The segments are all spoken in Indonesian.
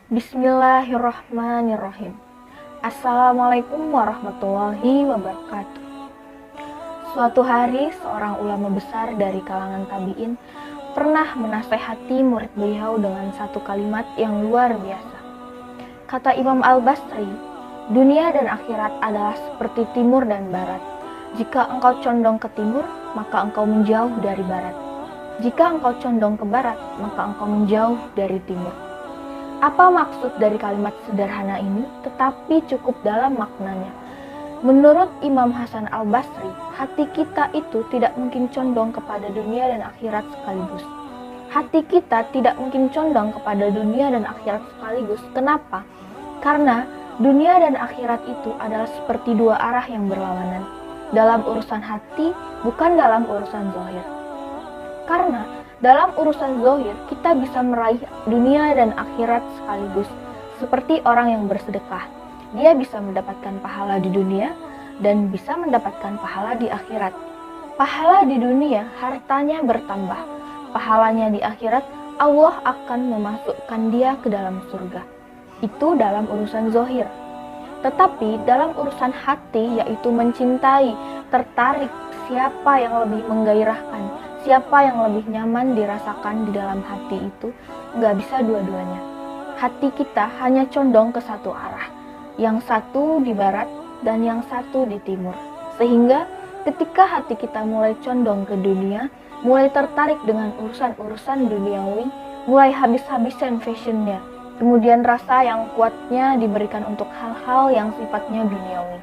Bismillahirrahmanirrahim. Assalamualaikum warahmatullahi wabarakatuh. Suatu hari, seorang ulama besar dari kalangan tabi'in pernah menasehati murid beliau dengan satu kalimat yang luar biasa. Kata Imam Al-Basri, dunia dan akhirat adalah seperti timur dan barat. Jika engkau condong ke timur, maka engkau menjauh dari barat. Jika engkau condong ke barat, maka engkau menjauh dari timur. Apa maksud dari kalimat sederhana ini, tetapi cukup dalam maknanya? Menurut Imam Hasan Al-Basri, hati kita itu tidak mungkin condong kepada dunia dan akhirat sekaligus. Hati kita tidak mungkin condong kepada dunia dan akhirat sekaligus. Kenapa? Karena dunia dan akhirat itu adalah seperti dua arah yang berlawanan. Dalam urusan hati, bukan dalam urusan zahir. Karena dalam urusan zahir, kita bisa meraih dunia dan akhirat sekaligus. Seperti orang yang bersedekah, dia bisa mendapatkan pahala di dunia dan bisa mendapatkan pahala di akhirat. Pahala di dunia, hartanya bertambah. Pahalanya di akhirat, Allah akan memasukkan dia ke dalam surga. Itu dalam urusan zahir. Tetapi dalam urusan hati, yaitu mencintai, tertarik, siapa yang lebih menggairahkan, siapa yang lebih nyaman dirasakan di dalam hati itu, nggak bisa dua-duanya. Hati kita hanya condong ke satu arah, yang satu di barat dan yang satu di timur. Sehingga ketika hati kita mulai condong ke dunia, mulai tertarik dengan urusan-urusan duniawi, mulai habis-habisan fashionnya, kemudian rasa yang kuatnya diberikan untuk hal-hal yang sifatnya duniawi.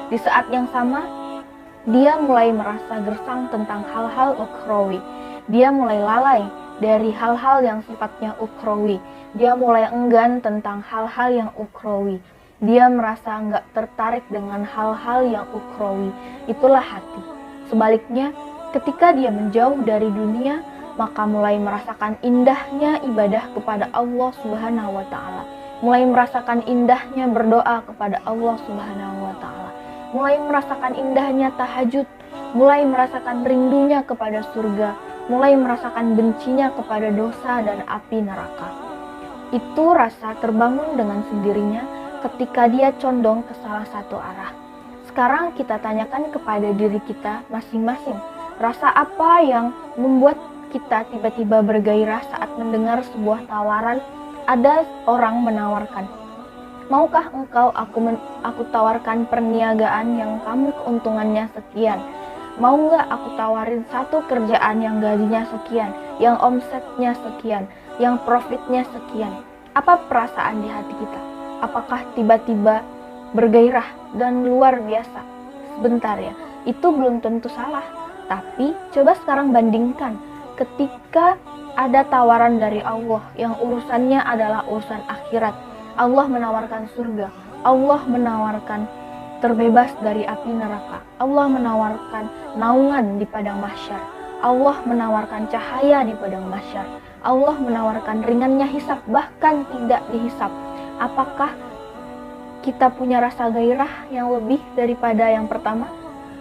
Di saat yang sama, dia mulai merasa gersang tentang hal-hal ukhrawi. Dia mulai lalai dari hal-hal yang sifatnya ukhrawi. Dia mulai enggan tentang hal-hal yang ukhrawi. Dia merasa enggak tertarik dengan hal-hal yang ukhrawi. Itulah hati. Sebaliknya, ketika dia menjauh dari dunia, maka mulai merasakan indahnya ibadah kepada Allah Subhanahu wa Ta'ala. Mulai merasakan indahnya berdoa kepada Allah Subhanahu wa Ta'ala. Mulai merasakan indahnya tahajud, mulai merasakan rindunya kepada surga, mulai merasakan bencinya kepada dosa dan api neraka. Itu rasa terbangun dengan sendirinya ketika dia condong ke salah satu arah. Sekarang kita tanyakan kepada diri kita masing-masing, rasa apa yang membuat kita tiba-tiba bergairah saat mendengar sebuah tawaran, ada orang menawarkan, maukah engkau aku tawarkan perniagaan yang kamu keuntungannya sekian? Mau nggak aku tawarin satu kerjaan yang gajinya sekian, yang omsetnya sekian, yang profitnya sekian? Apa perasaan di hati kita? Apakah tiba-tiba bergairah dan luar biasa? Sebentar ya, itu belum tentu salah. Tapi coba sekarang bandingkan ketika ada tawaran dari Allah yang urusannya adalah urusan akhirat. Allah menawarkan surga, Allah menawarkan terbebas dari api neraka, Allah menawarkan naungan di padang mahsyar, Allah menawarkan cahaya di padang mahsyar, Allah menawarkan ringannya hisab, bahkan tidak dihisab. Apakah kita punya rasa gairah yang lebih daripada yang pertama?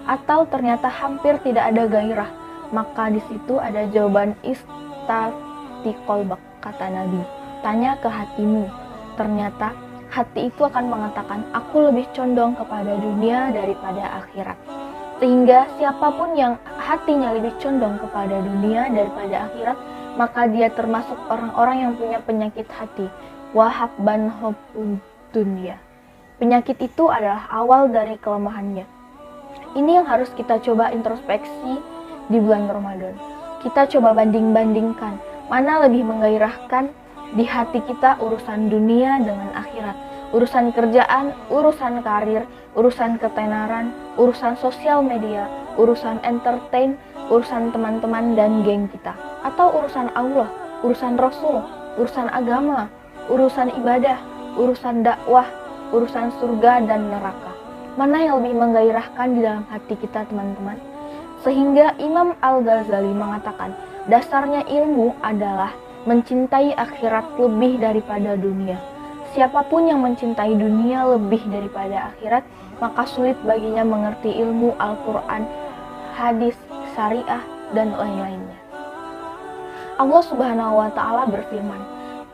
Atau ternyata hampir tidak ada gairah? Maka di situ ada jawaban istafti qalbak, kata Nabi. Tanya ke hatimu. Ternyata hati itu akan mengatakan, aku lebih condong kepada dunia daripada akhirat. Sehingga siapapun yang hatinya lebih condong kepada dunia daripada akhirat, maka dia termasuk orang-orang yang punya penyakit hati. Wahabban hubbud dunya. Penyakit itu adalah awal dari kelemahannya. Ini yang harus kita coba introspeksi di bulan Ramadan. Kita coba banding-bandingkan, mana lebih menggairahkan di hati kita urusan dunia dengan akhirat, urusan kerjaan, urusan karir, urusan ketenaran, urusan sosial media, urusan entertain, urusan teman-teman dan geng kita, atau urusan Allah, urusan Rasul, urusan agama, urusan ibadah, urusan dakwah, urusan surga dan neraka. Mana yang lebih menggairahkan di dalam hati kita, teman-teman? Sehingga Imam Al-Ghazali mengatakan, dasarnya ilmu adalah mencintai akhirat lebih daripada dunia. Siapapun yang mencintai dunia lebih daripada akhirat, maka sulit baginya mengerti ilmu Al-Quran, hadis, syariah, dan lain-lainnya. Allah Subhanahu wa Ta'ala berfirman,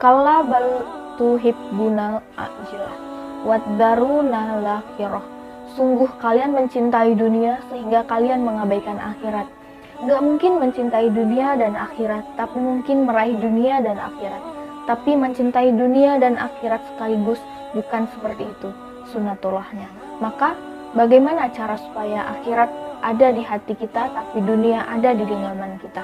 "Kalla bal tuhibbunal ajilah waddarunal akhirah. Sungguh kalian mencintai dunia sehingga kalian mengabaikan akhirat. Gak mungkin mencintai dunia dan akhirat, tapi mungkin meraih dunia dan akhirat. Tapi mencintai dunia dan akhirat sekaligus bukan seperti itu sunatullahnya. Maka bagaimana cara supaya akhirat ada di hati kita tapi dunia ada di genggaman kita?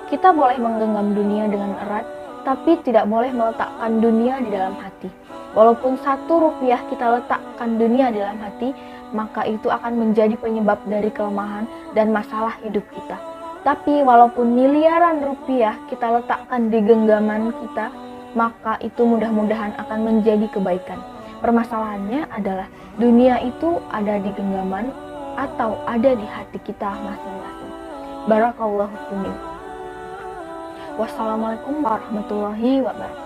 Kita boleh menggenggam dunia dengan erat, tapi tidak boleh meletakkan dunia di dalam hati. Walaupun 1 rupiah kita letakkan dunia di dalam hati, maka itu akan menjadi penyebab dari kelemahan dan masalah hidup kita. Tapi walaupun miliaran rupiah kita letakkan di genggaman kita, maka itu mudah-mudahan akan menjadi kebaikan. Permasalahannya adalah dunia itu ada di genggaman atau ada di hati kita masing-masing. Barakallahu fiikum. Wassalamualaikum warahmatullahi wabarakatuh.